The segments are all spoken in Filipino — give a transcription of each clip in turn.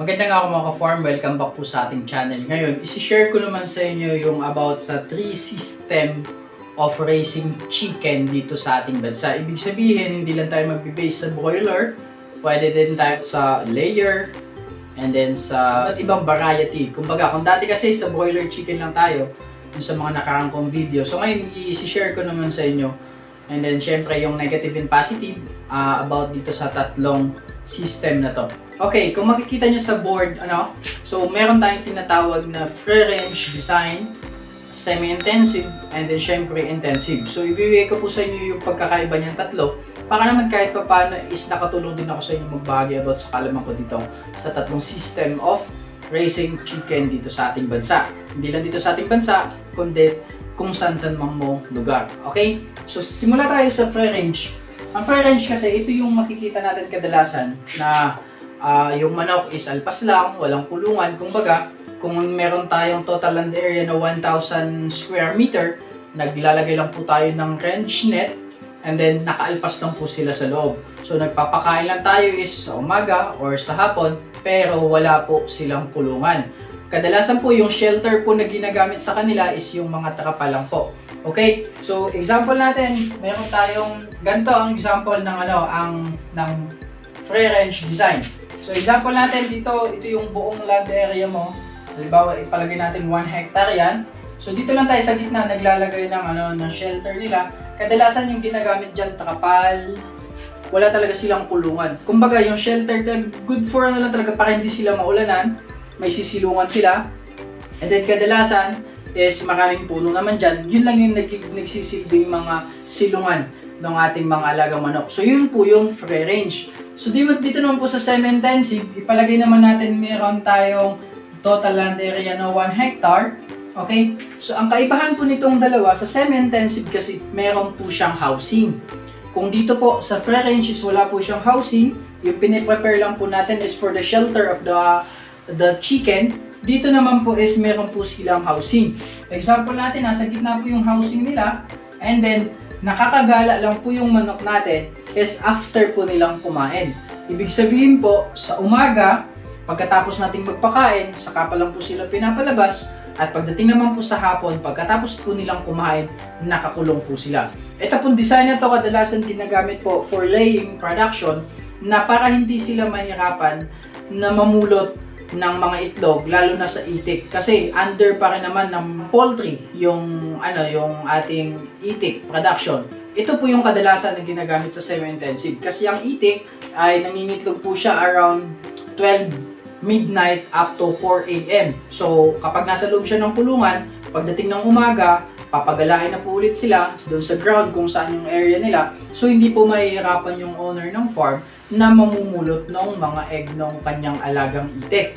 Magandang ako mga ka-farm, welcome back po sa ating channel. Ngayon, isi-share ko naman sa inyo yung about sa 3 system of raising chicken dito sa ating bansa. Ibig sabihin, hindi lang tayo magbe-base sa broiler, pwede din tayo sa layer, and then sa ibang variety. Kumbaga, kung dati kasi sa broiler chicken lang tayo, yung sa mga nakarang kong video. So ngayon, isi-share ko naman sa inyo. And then, syempre, yung negative and positive about dito sa tatlong system na to. Okay, kung makikita nyo sa board, so meron tayong tinatawag na free-range design, semi-intensive, and then syempre intensive. So, ibibigay ko po sa inyo yung pagkakaiba niyang tatlo para naman kahit pa paano is nakatulong din ako sa inyo magbahagi about sa kalaman ko dito sa tatlong system of raising chicken dito sa ating bansa. Hindi lang dito sa ating bansa, kundi kung saan-saan mang mo lugar. Okay? So, simula tayo sa free range. Ang free range kasi, ito yung makikita natin kadalasan na yung manok is alpas lang, walang kulungan. Kumbaga, kung meron tayong total land area na 1,000 square meter, naglalagay lang po tayo ng range net and then nakaalpas lang po sila sa loob. So, nagpapakain lang tayo is sa umaga or sa hapon, pero wala po silang kulungan. Kadalasan po yung shelter po na ginagamit sa kanila is yung mga trapa lang po. Okay? So, example natin, meron tayong ganito ang example ng ng free range design. So, example natin dito, ito yung buong land area mo. Halimbawa, ipalagay natin 1 hectare yan. So, dito lang tayo sa gitna naglalagay ng shelter nila. Kadalasan yung ginagamit diyan trapal. Wala talaga silang kulungan. Kumbaga, yung shelter good for lang talaga para hindi sila maulanan. May sisilungan sila. And then kadalasan is maraming puno naman dyan. Yun lang yung nagsisilbing mga silungan ng ating mga alagang manok. So yun po yung free range. So dito naman po sa semi-intensive, ipalagay naman natin meron tayong total land area na 1 hectare. Okay? So ang kaibahan po nitong dalawa, sa semi-intensive kasi meron po siyang housing. Kung dito po sa free range is wala po siyang housing, yung piniprepare lang po natin is for the shelter of the chicken. Dito naman po is meron po silang housing. Example natin, nasa gitna po yung housing nila, and then nakakagala lang po yung manok natin is after po nilang kumain. Ibig sabihin po, sa umaga, pagkatapos nating magpakain, saka pa lang po sila pinapalabas, at pagdating naman po sa hapon, pagkatapos po nilang kumain, nakakulong po sila. Ito pong design na to kadalasan ginagamit po for laying production na para hindi sila mahirapan na mamulot ng mga itlog, lalo na sa itik. Kasi under pa rin naman ng poultry yung ating itik production. Ito po yung kadalasan na ginagamit sa semi-intensive. Kasi ang itik ay nangingitlog po siya around 12 midnight up to 4 AM. So, kapag nasa loob siya ng kulungan, pagdating ng umaga, papagalain na po ulit sila doon sa ground kung saan yung area nila. So, hindi po mahihirapan yung owner ng farm na mamumulot ng mga egg ng kanyang alagang itik.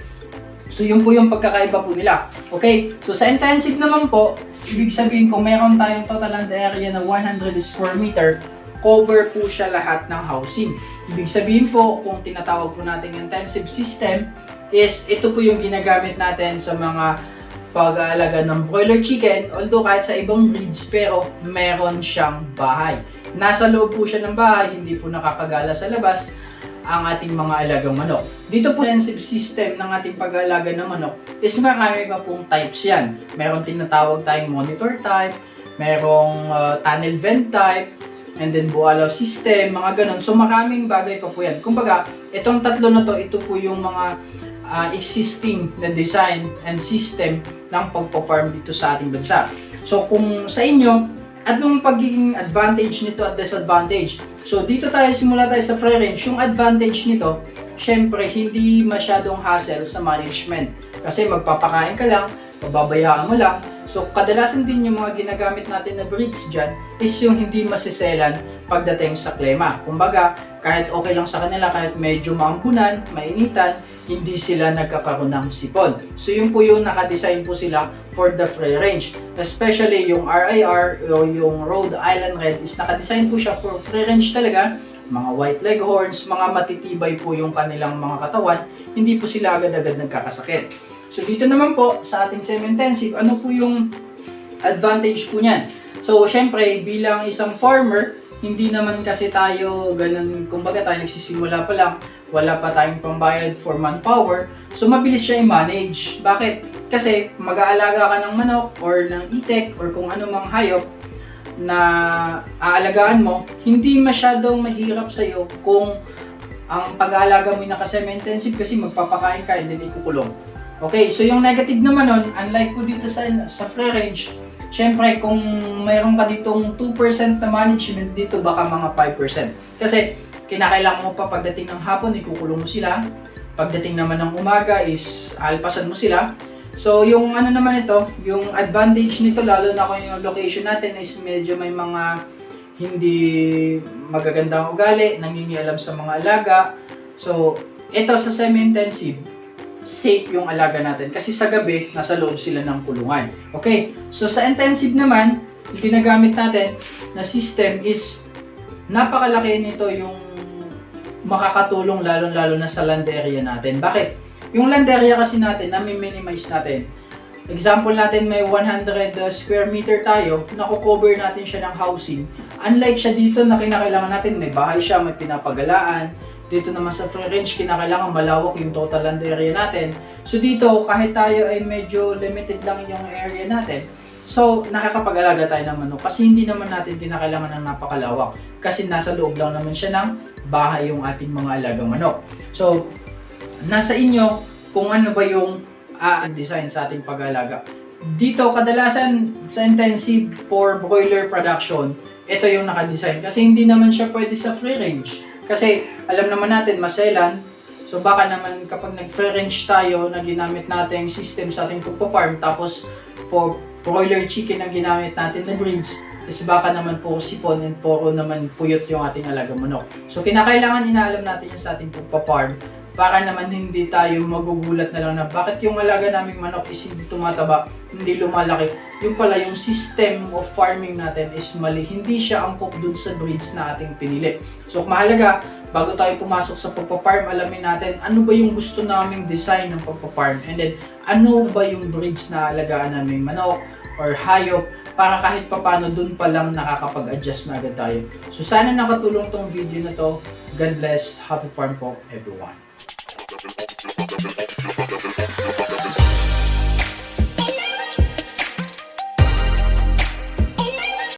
So, yun po yung pagkakaiba po nila. Okay? So, sa intensive naman po, ibig sabihin kung meron tayong total land area na 100 square meter, cover po siya lahat ng housing. Ibig sabihin po, kung tinatawag po natin intensive system, is ito po yung ginagamit natin sa mga pag-aalaga ng broiler chicken, although kahit sa ibang breeds, pero meron siyang bahay. Nasa loob po siya ng bahay, hindi po nakakagala sa labas ang ating mga alagang manok. Dito po intensive system ng ating pag-aalaga ng manok is marami pa pong types yan. Meron tinatawag tayong monitor type, merong tunnel vent type, and then bualaw system, mga ganun. So maraming bagay pa po yan. Kumbaga, itong tatlo na to, ito po yung mga existing na design and system ng pagpa-farm dito sa ating bansa. So kung sa inyo, anong pagiging advantage nito at disadvantage? So dito simula tayo sa free range. Yung advantage nito, syempre hindi masyadong hassle sa management. Kasi magpapakain ka lang, pababayaan mo lang. So kadalasan din yung mga ginagamit natin na breeds dyan is yung hindi masiselan pagdating sa klima. Kumbaga, kahit okay lang sa kanila, kahit medyo maambunan, mainitan, hindi sila nagkakaroon ng sipon. So yun po yung nakadesign po sila for the free range. Especially yung RIR o yung Rhode Island Red is nakadesign po siya for free range talaga. Mga white leghorns, mga matitibay po yung kanilang mga katawan, hindi po sila agad-agad nagkakasakit. So dito naman po sa ating semi-intensive, ano po yung advantage po niyan? So syempre bilang isang farmer, hindi naman kasi tayo ganun, kumbaga tayo nagsisimula pa lang, wala pa tayong pambayad for manpower, so mabilis siya i-manage. Bakit? Kasi mag-aalaga ka ng manok or ng itik or kung ano mang hayop na aalagaan mo, hindi masyadong mahirap sa'yo kung ang pag-aalaga mo na semi-intensive kasi magpapakain ka and then ikukulong. Okay, so yung negative naman nun, unlike po dito sa free range, syempre kung mayroon ka ditong 2% na management dito, baka mga 5%. Kasi kinakailangan mo pa pagdating ng hapon, ikukulong mo sila. Pagdating naman ng umaga is alpasan mo sila. So yung ano naman ito, yung advantage nito lalo na kung yung location natin is medyo may mga hindi magagandang ugali, nangingialam sa mga alaga. So ito sa semi-intensive, safe yung alaga natin kasi sa gabi nasa loob sila ng kulungan. Okay, so sa intensive naman, yung ginagamit natin na system is napakalaki nito yung makakatulong lalo na sa land area natin. Bakit? Yung land area kasi natin, nami-minimize natin. Example natin, may 100 square meter tayo, nako-cover natin siya ng housing. Unlike siya dito na kinakailangan natin, may bahay siya, may pinapagalaan. Dito naman sa free range, kinakailangan malawak yung total land area natin. So dito, kahit tayo ay medyo limited lang yung area natin, so nakakapag-alaga tayo ng manok kasi hindi naman natin kinakailangan ng napakalawak. Kasi nasa loob lang naman siya ng bahay yung ating mga alagang manok. So, nasa inyo kung ano ba yung design sa ating pag-alaga. Dito, kadalasan sa intensive for broiler production, ito yung naka-design. Kasi hindi naman siya pwede sa free range. Kasi alam naman natin, maselan. So baka naman kapag nag-free range tayo na ginamit natin yung system sa ating pagpa-farm, tapos for broiler chicken na ginamit natin na breeds, kasi baka naman po sipon and puro naman puyot yung ating alagang manok. So kinakailangan inaalam natin yung sa ating pagpa-farm para naman hindi tayo magugulat na lang na bakit yung alaga naming manok is hindi tumataba, hindi lumalaki. Yung pala yung system of farming natin is mali. Hindi siya angkop dun sa breeds na ating pinili. So mahalaga, bago tayo pumasok sa pagpa-farm, alamin natin ano ba yung gusto naming design ng pagpa-farm and then ano ba yung breeds na alagaan naming manok or hayop para kahit papano dun pa lang nakakapag-adjust na agad tayo. So sana nakatulong tong video na to. God bless. Happy farm po everyone.